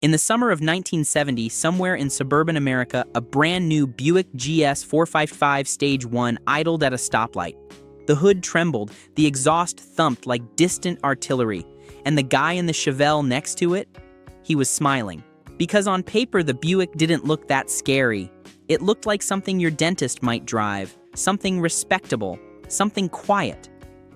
In the summer of 1970, somewhere in suburban America, a brand new Buick GS 455 Stage 1 idled at a stoplight. The hood trembled, the exhaust thumped like distant artillery, and the guy in the Chevelle next to it, he was smiling. Because on paper, the Buick didn't look that scary. It looked like something your dentist might drive, something respectable, something quiet.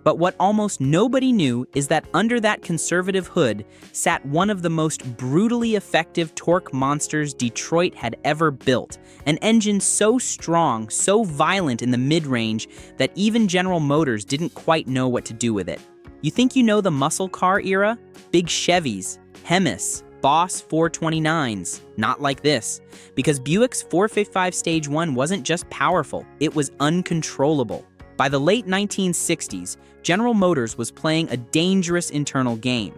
But what almost nobody knew is that under that conservative hood sat one of the most brutally effective torque monsters Detroit had ever built. An engine so strong, so violent in the mid-range that even General Motors didn't quite know what to do with it. You think you know the muscle car era? Big Chevys, Hemis, Boss 429s. Not like this. Because Buick's 455 Stage 1 wasn't just powerful, it was uncontrollable. By the late 1960s, General Motors was playing a dangerous internal game.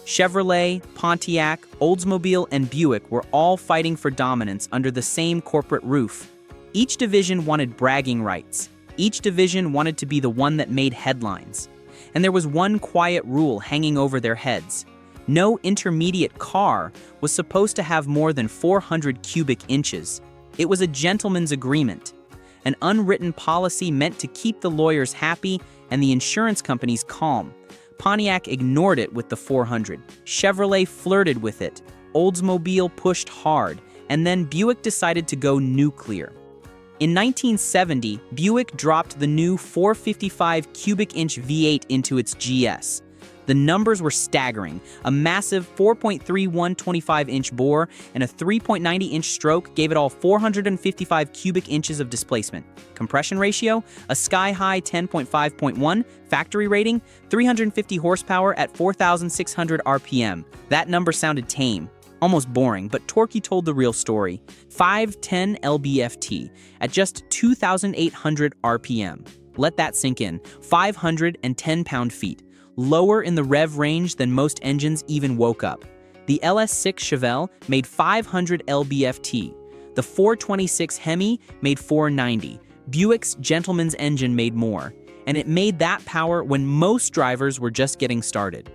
Chevrolet, Pontiac, Oldsmobile, and Buick were all fighting for dominance under the same corporate roof. Each division wanted bragging rights. Each division wanted to be the one that made headlines. And there was one quiet rule hanging over their heads. No intermediate car was supposed to have more than 400 cubic inches. It was a gentleman's agreement. An unwritten policy meant to keep the lawyers happy and the insurance companies calm. Pontiac ignored it with the 400. Chevrolet flirted with it. Oldsmobile pushed hard. And then Buick decided to go nuclear. In 1970, Buick dropped the new 455 cubic inch V8 into its GS. The numbers were staggering. A massive 4.31 25-inch bore and a 3.90-inch stroke gave it all 455 cubic inches of displacement. Compression ratio, a sky-high 10.5.1, factory rating, 350 horsepower at 4,600 RPM. That number sounded tame, almost boring, but Torquey told the real story. 510 lb-ft at just 2,800 RPM. Let that sink in. 510 pound-feet. Lower in the rev range than most engines even woke up. The LS6 Chevelle made 500 lb-ft. The 426 Hemi made 490. Buick's Gentleman's engine made more. And it made that power when most drivers were just getting started.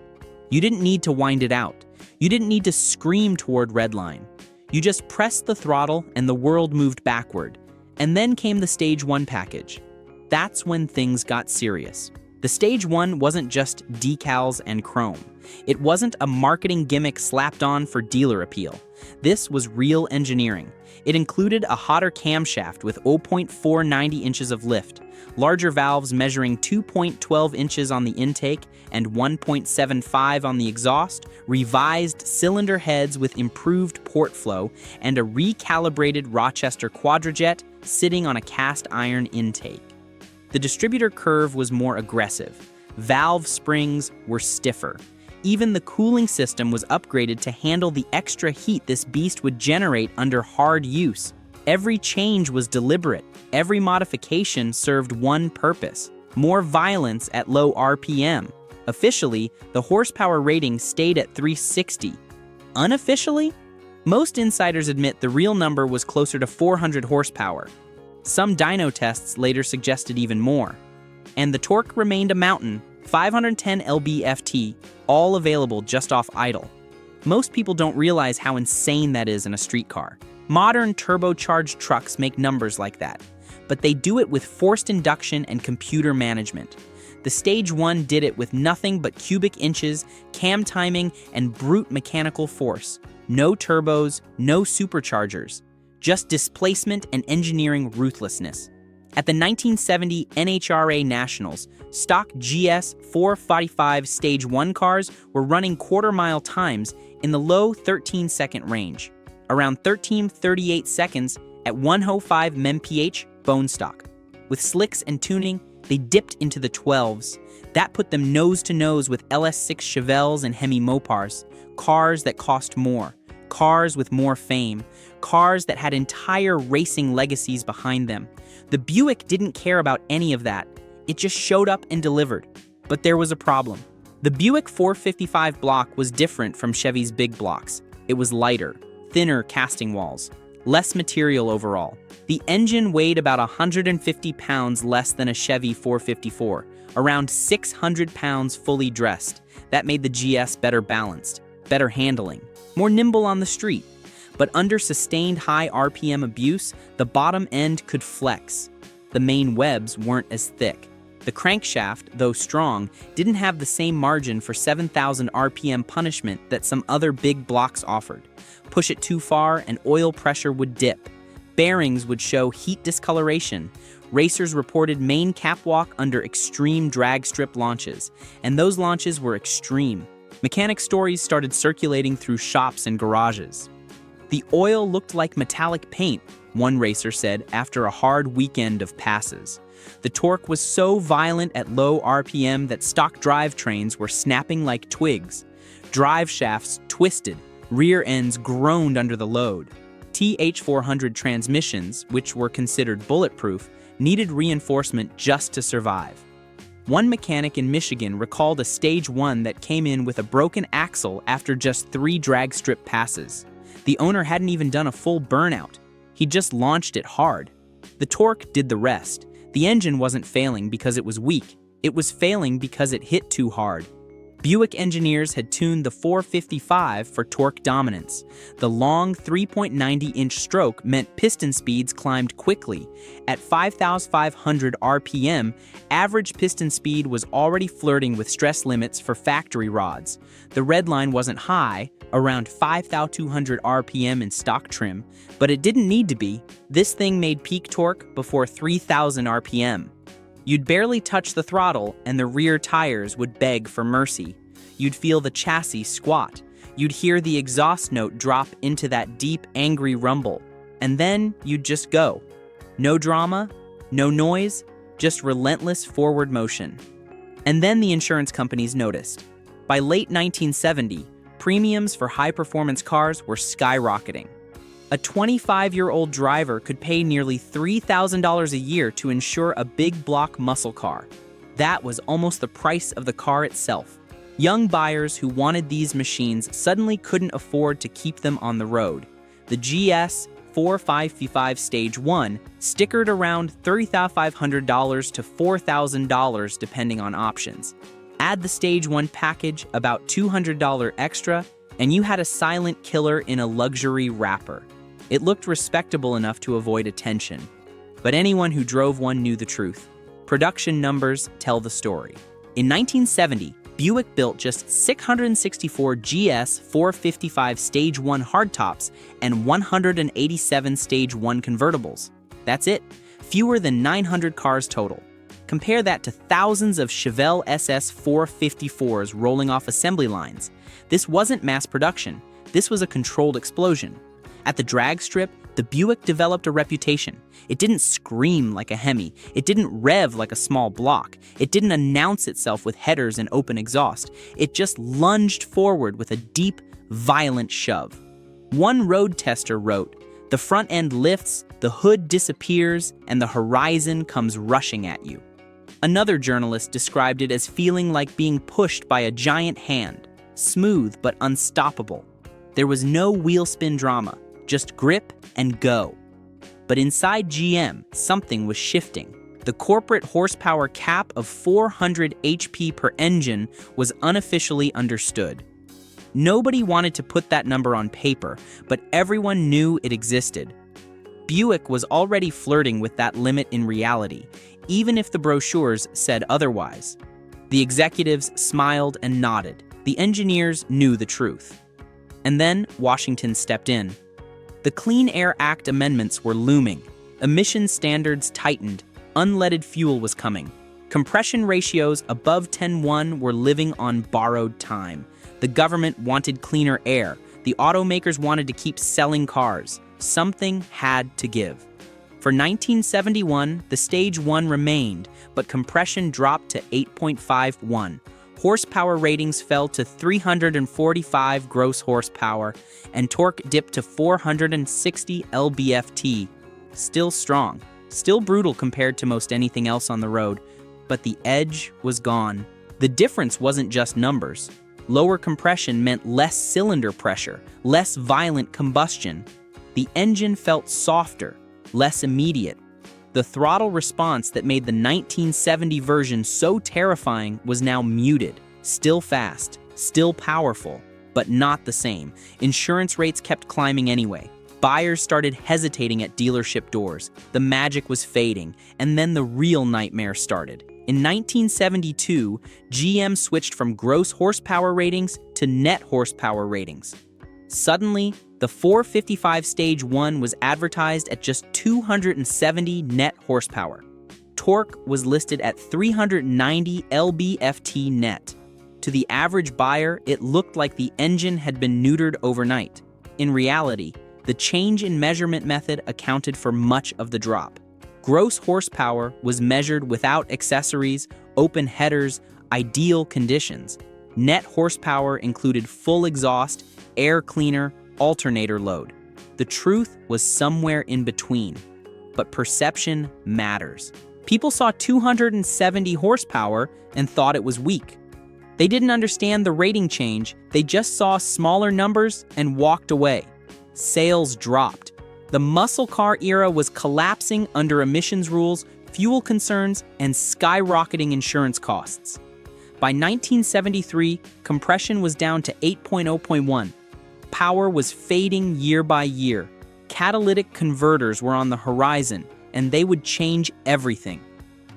You didn't need to wind it out. You didn't need to scream toward redline. You just pressed the throttle and the world moved backward. And then came the Stage 1 package. That's when things got serious. The Stage 1 wasn't just decals and chrome. It wasn't a marketing gimmick slapped on for dealer appeal. This was real engineering. It included a hotter camshaft with 0.490 inches of lift, larger valves measuring 2.12 inches on the intake and 1.75 on the exhaust, revised cylinder heads with improved port flow, and a recalibrated Rochester quadrajet sitting on a cast iron intake. The distributor curve was more aggressive. Valve springs were stiffer. Even the cooling system was upgraded to handle the extra heat this beast would generate under hard use. Every change was deliberate. Every modification served one purpose: more violence at low RPM. Officially, the horsepower rating stayed at 360. Unofficially, most insiders admit the real number was closer to 400 horsepower. Some dyno tests later suggested even more. And the torque remained a mountain, 510 lb-ft, all available just off idle. Most people don't realize how insane that is in a street car. Modern turbocharged trucks make numbers like that, but they do it with forced induction and computer management. The Stage 1 did it with nothing but cubic inches, cam timing, and brute mechanical force. No turbos, no superchargers. Just displacement and engineering ruthlessness. At the 1970 NHRA Nationals, stock GS 455 Stage 1 cars were running quarter-mile times in the low 13-second range, around 13:38 seconds at 105 mph bone stock. With slicks and tuning, they dipped into the 12s. That put them nose-to-nose with LS6 Chevelles and Hemi Mopars, cars that cost more. Cars with more fame, cars that had entire racing legacies behind them. The Buick didn't care about any of that. It just showed up and delivered. But there was a problem. The Buick 455 block was different from Chevy's big blocks. It was lighter, thinner casting walls, less material overall. The engine weighed about 150 pounds less than a Chevy 454, around 600 pounds fully dressed. That made the GS better balanced. better handling, more nimble on the street. But under sustained high RPM abuse, the bottom end could flex. The main webs weren't as thick. The crankshaft, though strong, didn't have the same margin for 7,000 RPM punishment that some other big blocks offered. Push it too far and oil pressure would dip. Bearings would show heat discoloration. Racers reported main catwalk under extreme drag strip launches, and those launches were extreme. Mechanic stories started circulating through shops and garages. The oil looked like metallic paint, one racer said after a hard weekend of passes. The torque was so violent at low RPM that stock drivetrains were snapping like twigs. Drive shafts twisted, rear ends groaned under the load. TH400 transmissions, which were considered bulletproof, needed reinforcement just to survive. One mechanic in Michigan recalled a Stage 1 that came in with a broken axle after just 3 drag strip passes. The owner hadn't even done a full burnout. He just launched it hard. The torque did the rest. The engine wasn't failing because it was weak. It was failing because it hit too hard. Buick engineers had tuned the 455 for torque dominance. The long 3.90-inch stroke meant piston speeds climbed quickly. At 5,500 RPM, average piston speed was already flirting with stress limits for factory rods. The red line wasn't high, around 5,200 RPM in stock trim, but it didn't need to be. This thing made peak torque before 3,000 RPM. You'd barely touch the throttle and the rear tires would beg for mercy. You'd feel the chassis squat. You'd hear the exhaust note drop into that deep, angry rumble. And then you'd just go. No drama, no noise, just relentless forward motion. And then the insurance companies noticed. By late 1970, premiums for high-performance cars were skyrocketing. A 25-year-old driver could pay nearly $3,000 a year to insure a big block muscle car. That was almost the price of the car itself. Young buyers who wanted these machines suddenly couldn't afford to keep them on the road. The GS 455 Stage 1 stickered around $3,500 to $4,000 depending on options. Add the Stage 1 package, about $200 extra, and you had a silent killer in a luxury wrapper. It looked respectable enough to avoid attention. But anyone who drove one knew the truth. Production numbers tell the story. In 1970, Buick built just 664 GS 455 Stage 1 hardtops and 187 Stage 1 convertibles. That's it. Fewer than 900 cars total. Compare that to thousands of Chevy SS 454s rolling off assembly lines. This wasn't mass production. This was a controlled explosion. At the drag strip, the Buick developed a reputation. It didn't scream like a Hemi. It didn't rev like a small block. It didn't announce itself with headers and open exhaust. It just lunged forward with a deep, violent shove. One road tester wrote, "The front end lifts, the hood disappears, and the horizon comes rushing at you." Another journalist described it as feeling like being pushed by a giant hand, smooth but unstoppable. There was no wheel spin drama, just grip and go. But inside GM, something was shifting. The corporate horsepower cap of 400 HP per engine was unofficially understood. Nobody wanted to put that number on paper, but everyone knew it existed. Buick was already flirting with that limit in reality, even if the brochures said otherwise. The executives smiled and nodded. The engineers knew the truth. And then Washington stepped in. The Clean Air Act amendments were looming. Emission standards tightened. Unleaded fuel was coming. Compression ratios above 10:1 were living on borrowed time. The government wanted cleaner air. The automakers wanted to keep selling cars. Something had to give. For 1971, the Stage 1 remained, but compression dropped to 8.51. Horsepower ratings fell to 345 gross horsepower, and torque dipped to 460 lb-ft. Still strong, still brutal compared to most anything else on the road, but the edge was gone. The difference wasn't just numbers. Lower compression meant less cylinder pressure, less violent combustion. The engine felt softer, less immediate. The throttle response that made the 1970 version so terrifying was now muted, still fast, still powerful, but not the same. Insurance rates kept climbing anyway. Buyers started hesitating at dealership doors. The magic was fading, and then the real nightmare started. In 1972, GM switched from gross horsepower ratings to net horsepower ratings. Suddenly, the 455 Stage 1 was advertised at just 270 net horsepower. Torque was listed at 390 lb-ft net. To the average buyer, it looked like the engine had been neutered overnight. In reality, the change in measurement method accounted for much of the drop. Gross horsepower was measured without accessories, open headers, ideal conditions. Net horsepower included full exhaust, air cleaner, alternator load. The truth was somewhere in between. But perception matters. People saw 270 horsepower and thought it was weak. They didn't understand the rating change, they just saw smaller numbers and walked away. Sales dropped. The muscle car era was collapsing under emissions rules, fuel concerns, and skyrocketing insurance costs. By 1973, compression was down to 8.0.1. Power was fading year by year. Catalytic converters were on the horizon, and they would change everything.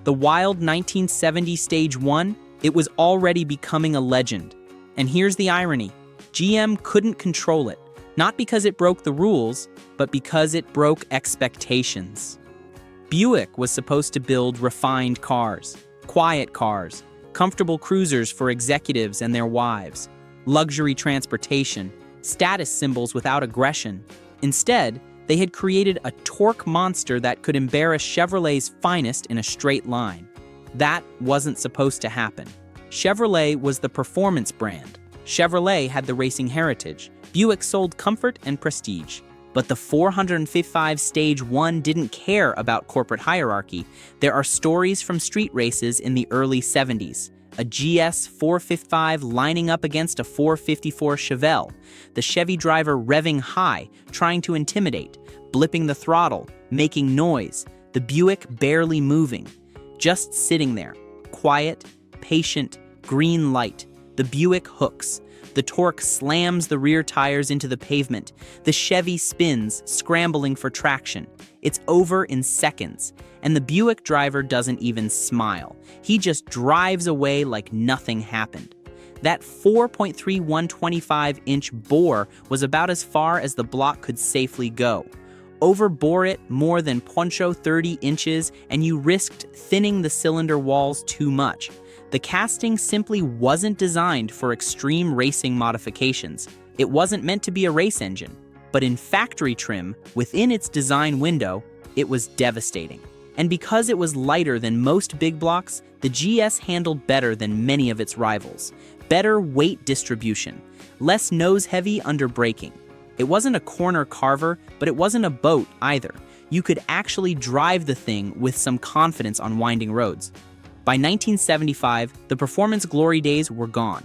The wild 1970 Stage 1, it was already becoming a legend. And here's the irony. GM couldn't control it, not because it broke the rules, but because it broke expectations. Buick was supposed to build refined cars, quiet cars, comfortable cruisers for executives and their wives, luxury transportation, status symbols without aggression. Instead, they had created a torque monster that could embarrass Chevrolet's finest in a straight line. That wasn't supposed to happen. Chevrolet was the performance brand. Chevrolet had the racing heritage. Buick sold comfort and prestige. But the 455 Stage 1 didn't care about corporate hierarchy. There are stories from street races in the early 70s. A GS 455 lining up against a 454 Chevelle. The Chevy driver revving high, trying to intimidate, blipping the throttle, making noise. The Buick barely moving. Just sitting there, quiet, patient, green light. The Buick hooks. The torque slams the rear tires into the pavement. The Chevy spins, scrambling for traction. It's over in seconds, and the Buick driver doesn't even smile. He just drives away like nothing happened. That 4.3 125-inch bore was about as far as the block could safely go. Overbore it more than poncho 30 inches, and you risked thinning the cylinder walls too much. The casting simply wasn't designed for extreme racing modifications. It wasn't meant to be a race engine. But in factory trim, within its design window, it was devastating. And because it was lighter than most big blocks, the GS handled better than many of its rivals. Better weight distribution, less nose-heavy under braking. It wasn't a corner carver, but it wasn't a boat either. You could actually drive the thing with some confidence on winding roads. By 1975, the performance glory days were gone.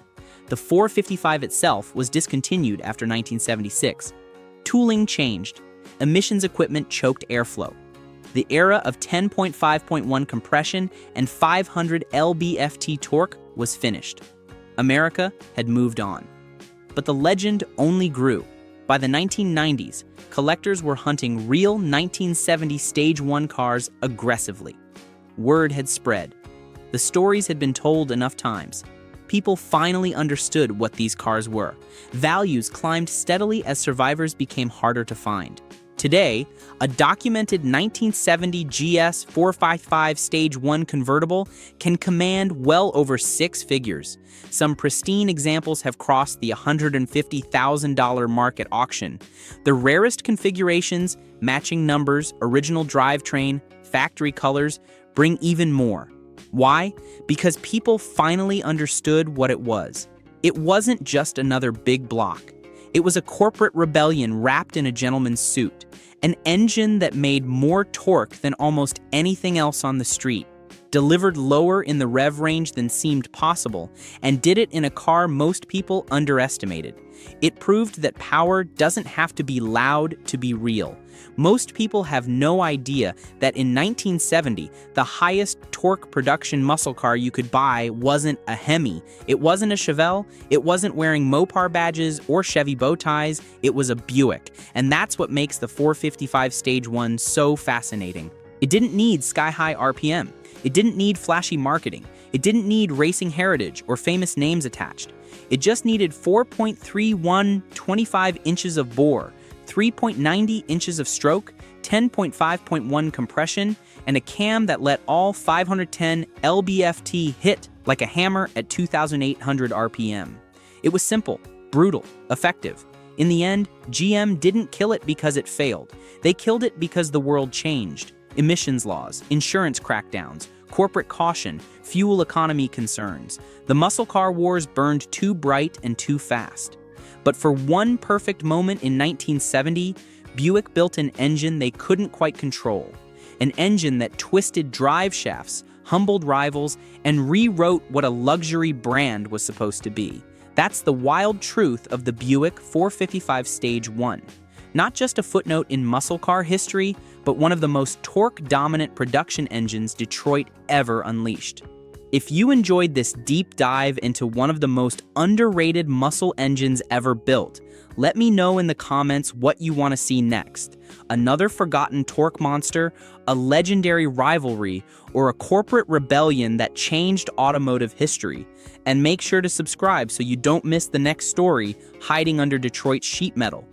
The 455 itself was discontinued after 1976. Tooling changed. Emissions equipment choked airflow. The era of 10.5.1 compression and 500 lb-ft torque was finished. America had moved on. But the legend only grew. By the 1990s, collectors were hunting real 1970 Stage 1 cars aggressively. Word had spread. The stories had been told enough times. People finally understood what these cars were. Values climbed steadily as survivors became harder to find. Today, a documented 1970 GS 455 Stage 1 convertible can command well over six figures. Some pristine examples have crossed the $150,000 mark at auction. The rarest configurations, matching numbers, original drivetrain, factory colors, bring even more. Why? Because people finally understood what it was. It wasn't just another big block. It was a corporate rebellion wrapped in a gentleman's suit. An engine that made more torque than almost anything else on the street. delivered lower in the rev range than seemed possible, and did it in a car most people underestimated. It proved that power doesn't have to be loud to be real. Most people have no idea that in 1970, the highest torque production muscle car you could buy wasn't a Hemi, it wasn't a Chevelle, it wasn't wearing Mopar badges or Chevy bow ties, it was a Buick. And that's what makes the 455 Stage 1 so fascinating. It didn't need sky-high RPM. It didn't need flashy marketing. It didn't need racing heritage or famous names attached. It just needed 4.31 25 inches of bore, 3.90 inches of stroke, 10.5.1 compression, and a cam that let all 510 lb-ft hit like a hammer at 2,800 RPM. It was simple, brutal, effective. In the end, GM didn't kill it because it failed. They killed it because the world changed. Emissions laws, insurance crackdowns, corporate caution, fuel economy concerns. The muscle car wars burned too bright and too fast. But for one perfect moment in 1970, Buick built an engine they couldn't quite control. An engine that twisted drive shafts, humbled rivals, and rewrote what a luxury brand was supposed to be. That's the wild truth of the Buick 455 Stage 1. Not just a footnote in muscle car history, but one of the most torque-dominant production engines Detroit ever unleashed. If you enjoyed this deep dive into one of the most underrated muscle engines ever built, let me know in the comments what you want to see next. Another forgotten torque monster, a legendary rivalry, or a corporate rebellion that changed automotive history. And make sure to subscribe so you don't miss the next story hiding under Detroit's sheet metal.